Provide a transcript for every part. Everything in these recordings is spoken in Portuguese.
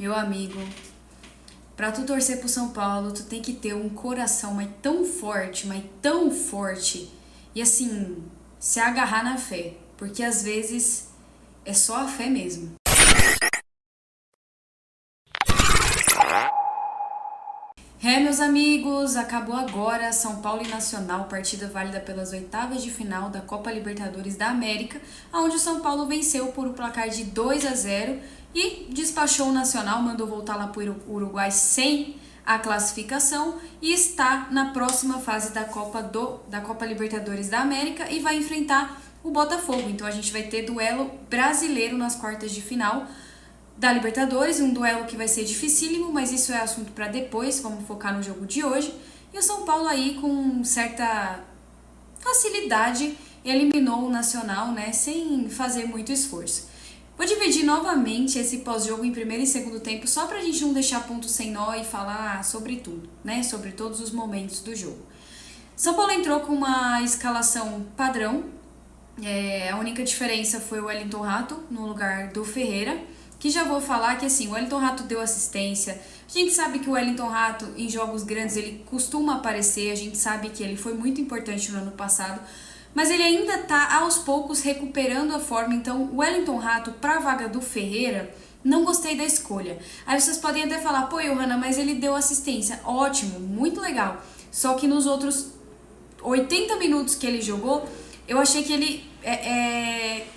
Meu amigo, pra tu torcer pro São Paulo, tu tem que ter um coração mas tão forte, e assim, se agarrar na fé, porque às vezes é só a fé mesmo. Meus amigos, acabou agora São Paulo e Nacional, partida válida pelas oitavas de final da Copa Libertadores da América, onde o São Paulo venceu por um placar de 2-0 e despachou o Nacional, mandou voltar lá para o Uruguai sem a classificação e está na próxima fase da Copa Libertadores da América e vai enfrentar o Botafogo. Então a gente vai ter duelo brasileiro nas quartas de final da Libertadores, um duelo que vai ser dificílimo, mas isso é assunto para depois, vamos focar no jogo de hoje. E o São Paulo aí com certa facilidade eliminou o Nacional, né, sem fazer muito esforço. Vou dividir novamente esse pós-jogo em primeiro e segundo tempo, só pra gente não deixar ponto sem nó e falar sobre tudo, né, sobre todos os momentos do jogo. São Paulo entrou com uma escalação padrão, a única diferença foi o Wellington Rato no lugar do Ferreira, que já vou falar que assim, o Wellington Rato deu assistência, a gente sabe que o Wellington Rato em jogos grandes ele costuma aparecer, a gente sabe que ele foi muito importante no ano passado, mas ele ainda tá aos poucos recuperando a forma, então o Wellington Rato para a vaga do Ferreira, não gostei da escolha. Aí vocês podem até falar, pô, Johanna, mas ele deu assistência, ótimo, muito legal, só que nos outros 80 minutos que ele jogou, eu achei que ele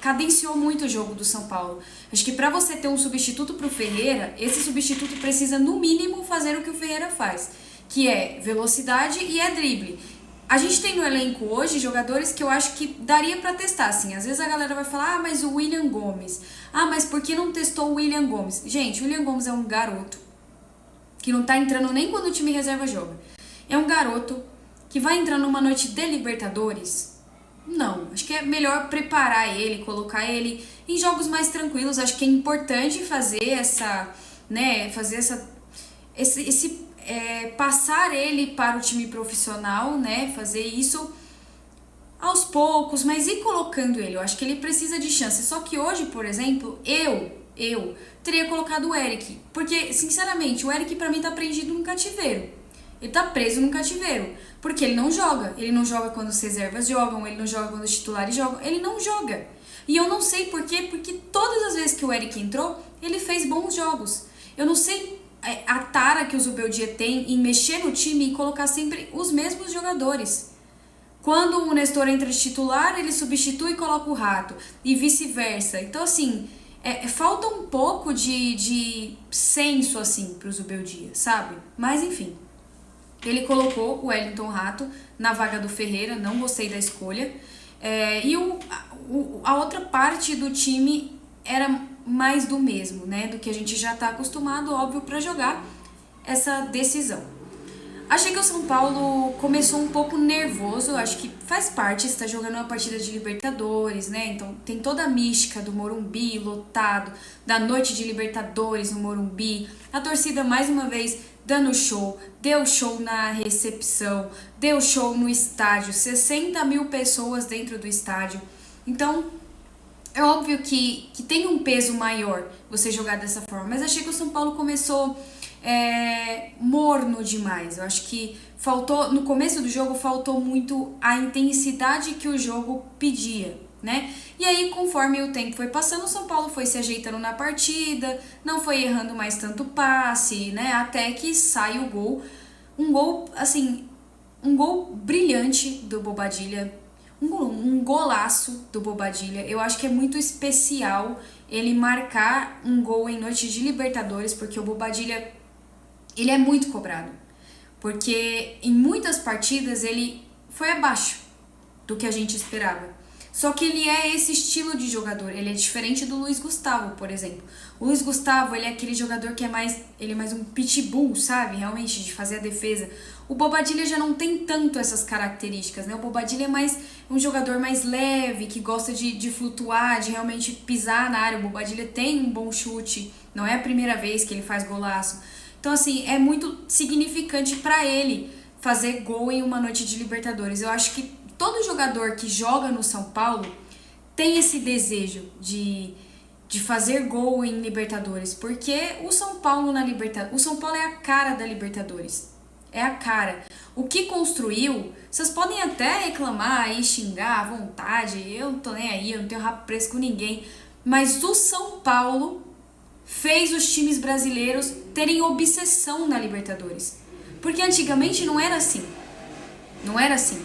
cadenciou muito o jogo do São Paulo. Acho que para você ter um substituto para o Ferreira, esse substituto precisa no mínimo fazer o que o Ferreira faz, que é velocidade e drible. A gente tem no elenco hoje jogadores que eu acho que daria para testar, assim. Às vezes a galera vai falar, mas o William Gomes. Mas por que não testou o William Gomes? Gente, o William Gomes é um garoto que não tá entrando nem quando o time reserva joga. É um garoto que vai entrar numa noite de Libertadores. Não, acho que é melhor preparar ele, colocar ele em jogos mais tranquilos. Acho que é importante fazer passar ele para o time profissional, né? Fazer isso aos poucos, mas ir colocando ele. Eu acho que ele precisa de chance. Só que hoje, por exemplo, eu teria colocado o Eric, porque sinceramente o Eric pra mim tá prendido num cativeiro. Ele tá preso no cativeiro, porque ele não joga. Ele não joga quando os reservas jogam, ele não joga quando os titulares jogam, ele não joga. E eu não sei por quê, porque todas as vezes que o Eric entrou, ele fez bons jogos. Eu não sei a tara que o Zubeldia tem em mexer no time e colocar sempre os mesmos jogadores. Quando o Nestor entra de titular, ele substitui e coloca o Rato, e vice-versa. Então, assim, falta um pouco de senso, assim, pro Zubeldia, sabe? Mas, enfim. Ele colocou o Wellington Rato na vaga do Ferreira, não gostei da escolha. E a outra parte do time era mais do mesmo, né? Do que a gente já está acostumado, óbvio, para jogar essa decisão. Achei que o São Paulo começou um pouco nervoso, acho que faz parte, está jogando uma partida de Libertadores, né? Então tem toda a mística do Morumbi lotado, da noite de Libertadores no Morumbi, a torcida mais uma vez dando show, deu show na recepção, deu show no estádio, 60 mil pessoas dentro do estádio. Então, é óbvio que tem um peso maior você jogar dessa forma, mas achei que o São Paulo começou morno demais. Eu acho que no começo do jogo faltou muito a intensidade que o jogo pedia, né? E aí, conforme o tempo foi passando, o São Paulo foi se ajeitando na partida, não foi errando mais tanto passe, né? Até que sai o gol. Um gol brilhante do Bobadilla, um golaço do Bobadilla. Eu acho que é muito especial ele marcar um gol em noite de Libertadores, porque o Bobadilla, ele é muito cobrado. Porque em muitas partidas ele foi abaixo do que a gente esperava. Só que ele é esse estilo de jogador, ele é diferente do Luiz Gustavo, por exemplo. O Luiz Gustavo, ele é aquele jogador que ele é mais um pitbull, sabe? Realmente, de fazer a defesa. O Bobadilla já não tem tanto essas características, né? O Bobadilla é mais um jogador mais leve, que gosta de flutuar, de realmente pisar na área. O Bobadilla tem um bom chute, não é a primeira vez que ele faz golaço. Então, assim, é muito significante para ele fazer gol em uma noite de Libertadores. Eu acho que todo jogador que joga no São Paulo tem esse desejo de de fazer gol em Libertadores, porque o São Paulo na Libertadores, o São Paulo é a cara da Libertadores. É a cara. O que construiu, vocês podem até reclamar e xingar à vontade, eu não tô nem aí, eu não tenho rabo preso com ninguém, mas o São Paulo fez os times brasileiros terem obsessão na Libertadores. Porque antigamente não era assim. Não era assim.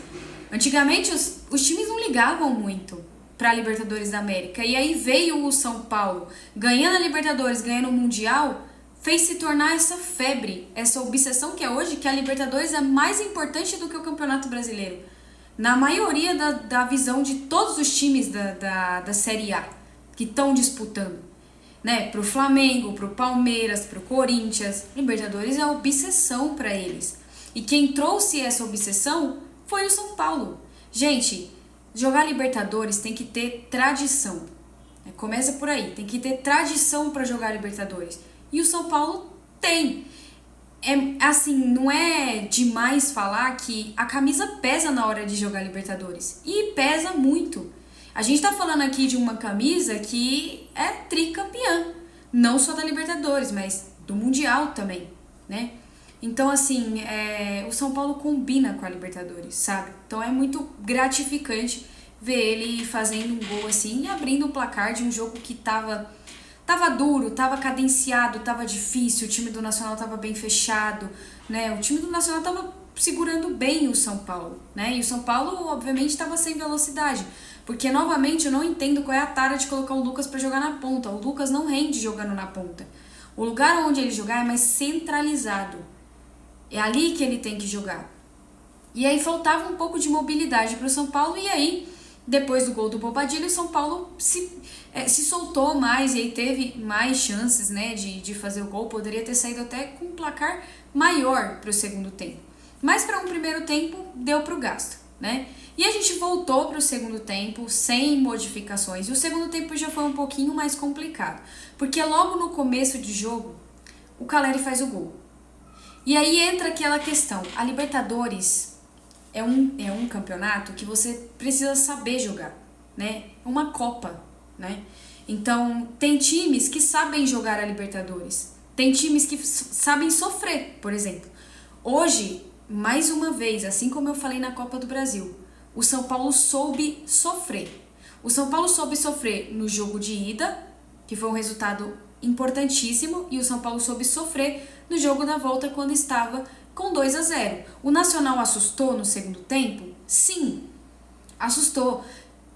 Antigamente os times não ligavam muito pra Libertadores da América. E aí veio o São Paulo, ganhando a Libertadores, ganhando o Mundial, fez se tornar essa febre, essa obsessão que é hoje, que a Libertadores é mais importante do que o Campeonato Brasileiro. Na maioria da visão de todos os times da Série A que estão disputando. Né? Pro Flamengo, pro Palmeiras, pro Corinthians. Libertadores é a obsessão para eles. E quem trouxe essa obsessão foi o São Paulo. Gente, jogar Libertadores tem que ter tradição. Começa por aí, tem que ter tradição para jogar Libertadores. E o São Paulo tem. É assim, não é demais falar que a camisa pesa na hora de jogar Libertadores. E pesa muito. A gente tá falando aqui de uma camisa que é tricampeã. Não só da Libertadores, mas do Mundial também, né? Então, assim, o São Paulo combina com a Libertadores, sabe? Então é muito gratificante ver ele fazendo um gol assim e abrindo o placar de um jogo que tava duro, tava cadenciado, tava difícil, o time do Nacional tava bem fechado, né? O time do Nacional tava segurando bem o São Paulo, né? E o São Paulo, obviamente, tava sem velocidade. Porque, novamente, eu não entendo qual é a tara de colocar o Lucas pra jogar na ponta. O Lucas não rende jogando na ponta. O lugar onde ele jogar é mais centralizado. É ali que ele tem que jogar. E aí faltava um pouco de mobilidade pro São Paulo. E aí, depois do gol do Bobadilla, o São Paulo se soltou mais. E aí teve mais chances, né, de fazer o gol. Poderia ter saído até com um placar maior pro segundo tempo. Mas para um primeiro tempo, deu pro gasto, né? E a gente voltou para o segundo tempo sem modificações. E o segundo tempo já foi um pouquinho mais complicado. Porque logo no começo de jogo, o Caleri faz o gol. E aí entra aquela questão. A Libertadores é um campeonato que você precisa saber jogar, né? É uma Copa, né? Então, tem times que sabem jogar a Libertadores. Tem times que sabem sofrer, por exemplo. Hoje, mais uma vez, assim como eu falei na Copa do Brasil, o São Paulo soube sofrer. O São Paulo soube sofrer no jogo de ida, que foi um resultado importantíssimo, e o São Paulo soube sofrer no jogo da volta quando estava com 2-0. O Nacional assustou no segundo tempo? Sim, assustou.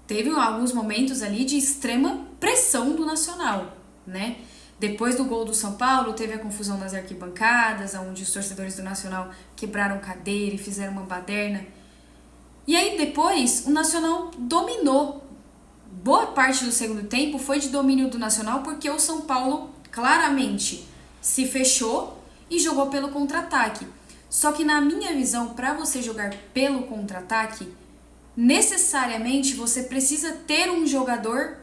Teve alguns momentos ali de extrema pressão do Nacional, né? Depois do gol do São Paulo, teve a confusão nas arquibancadas, onde os torcedores do Nacional quebraram cadeira e fizeram uma baderna. E aí depois o Nacional dominou. Boa parte do segundo tempo foi de domínio do Nacional porque o São Paulo claramente se fechou e jogou pelo contra-ataque. Só que na minha visão, para você jogar pelo contra-ataque, necessariamente você precisa ter um jogador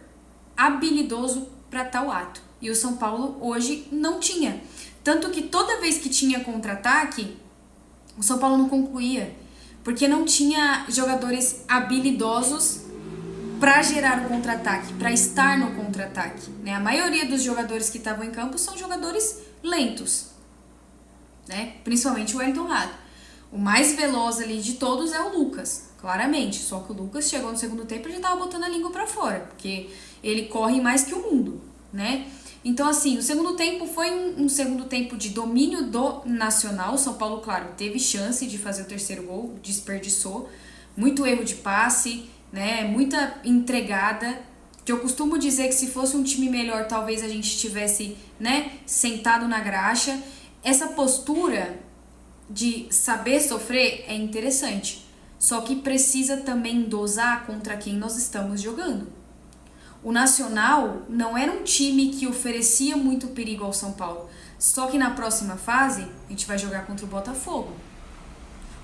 habilidoso para tal ato. E o São Paulo hoje não tinha. Tanto que toda vez que tinha contra-ataque, o São Paulo não concluía. Porque não tinha jogadores habilidosos para gerar o contra-ataque, para estar no contra-ataque, né? A maioria dos jogadores que estavam em campo são jogadores lentos, né? Principalmente o Wellington Rato. O mais veloz ali de todos é o Lucas, claramente. Só que o Lucas chegou no segundo tempo e já tava botando a língua para fora, porque ele corre mais que o mundo, né? Então, assim, o segundo tempo foi um segundo tempo de domínio do Nacional. O São Paulo, claro, teve chance de fazer o terceiro gol, desperdiçou. Muito erro de passe, né? Muita entregada. Que eu costumo dizer que se fosse um time melhor, talvez a gente tivesse, né, sentado na graxa. Essa postura de saber sofrer é interessante. Só que precisa também dosar contra quem nós estamos jogando. O Nacional não era um time que oferecia muito perigo ao São Paulo. Só que na próxima fase, a gente vai jogar contra o Botafogo.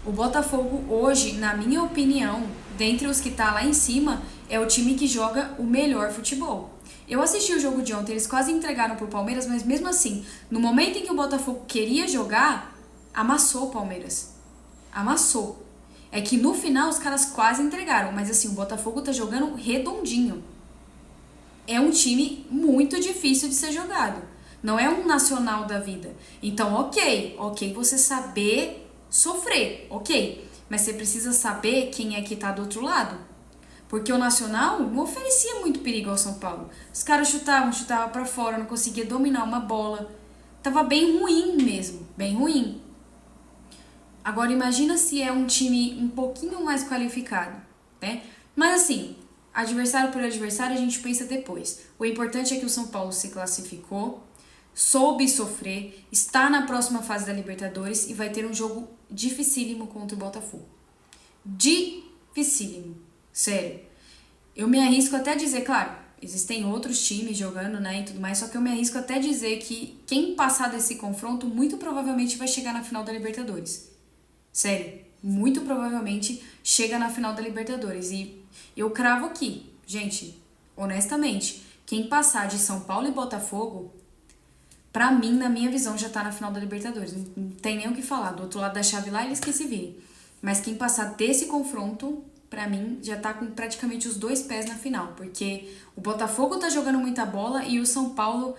O Botafogo hoje, na minha opinião, dentre os que tá lá em cima, é o time que joga o melhor futebol. Eu assisti o jogo de ontem, eles quase entregaram pro Palmeiras, mas mesmo assim, no momento em que o Botafogo queria jogar, amassou o Palmeiras. Amassou. É que no final os caras quase entregaram, mas assim, o Botafogo tá jogando redondinho. é um time muito difícil de ser jogado. Não é um Nacional da vida. Então, ok você saber sofrer, ok. Mas você precisa saber quem é que tá do outro lado. Porque o Nacional não oferecia muito perigo ao São Paulo. Os caras chutavam pra fora, não conseguia dominar uma bola. Tava bem ruim mesmo, bem ruim. Agora imagina se é um time um pouquinho mais qualificado, né? Mas assim, adversário por adversário a gente pensa depois. O importante é que o São Paulo se classificou, soube sofrer, está na próxima fase da Libertadores e vai ter um jogo dificílimo contra o Botafogo. Dificílimo. Sério. Eu me arrisco até a dizer, claro, existem outros times jogando, né, e tudo mais, só que eu me arrisco até a dizer que quem passar desse confronto muito provavelmente vai chegar na final da Libertadores. Sério, muito provavelmente chega na final da Libertadores. E eu cravo aqui, gente, honestamente, quem passar de São Paulo e Botafogo, pra mim, na minha visão, já tá na final da Libertadores. Não tem nem o que falar. Do outro lado da chave lá, eles que se virem. Mas quem passar desse confronto, pra mim, já tá com praticamente os 2 pés na final. Porque o Botafogo tá jogando muita bola e o São Paulo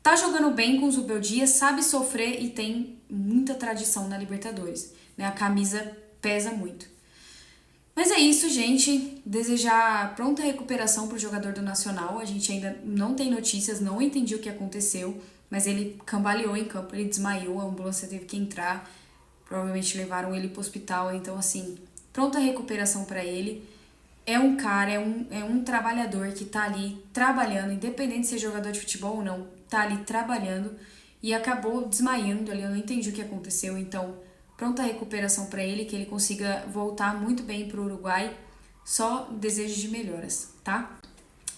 tá jogando bem com o Zubel Dias, sabe sofrer e tem muita tradição na Libertadores. Né? A camisa pesa muito. Mas é isso, gente. Desejar pronta recuperação pro jogador do Nacional. A gente ainda não tem notícias, não entendi o que aconteceu. Mas ele cambaleou em campo, ele desmaiou, a ambulância teve que entrar. Provavelmente levaram ele pro hospital. Então, assim, pronta recuperação para ele. É um cara, é um trabalhador que tá ali trabalhando, independente de ser jogador de futebol ou não, tá ali trabalhando e acabou desmaiando ali. Eu não entendi o que aconteceu, então pronta recuperação para ele, que ele consiga voltar muito bem pro Uruguai. Só desejo de melhoras, tá?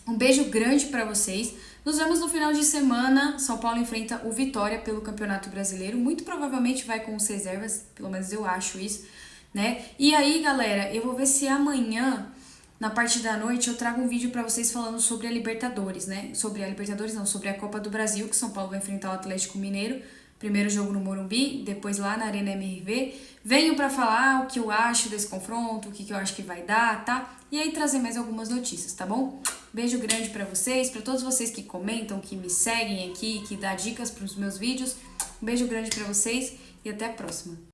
Um beijo grande para vocês. Nos vemos no final de semana. São Paulo enfrenta o Vitória pelo Campeonato Brasileiro. Muito provavelmente vai com os reservas, pelo menos eu acho isso, né? E aí, galera, eu vou ver se amanhã, na parte da noite, eu trago um vídeo para vocês falando sobre a Libertadores, né? Sobre a Libertadores não, sobre a Copa do Brasil, que São Paulo vai enfrentar o Atlético Mineiro. Primeiro jogo no Morumbi, depois lá na Arena MRV. Venho para falar o que eu acho desse confronto, o que eu acho que vai dar, tá? E aí trazer mais algumas notícias, tá bom? Beijo grande para vocês, para todos vocês que comentam, que me seguem aqui, que dá dicas para os meus vídeos. Um beijo grande para vocês e até a próxima.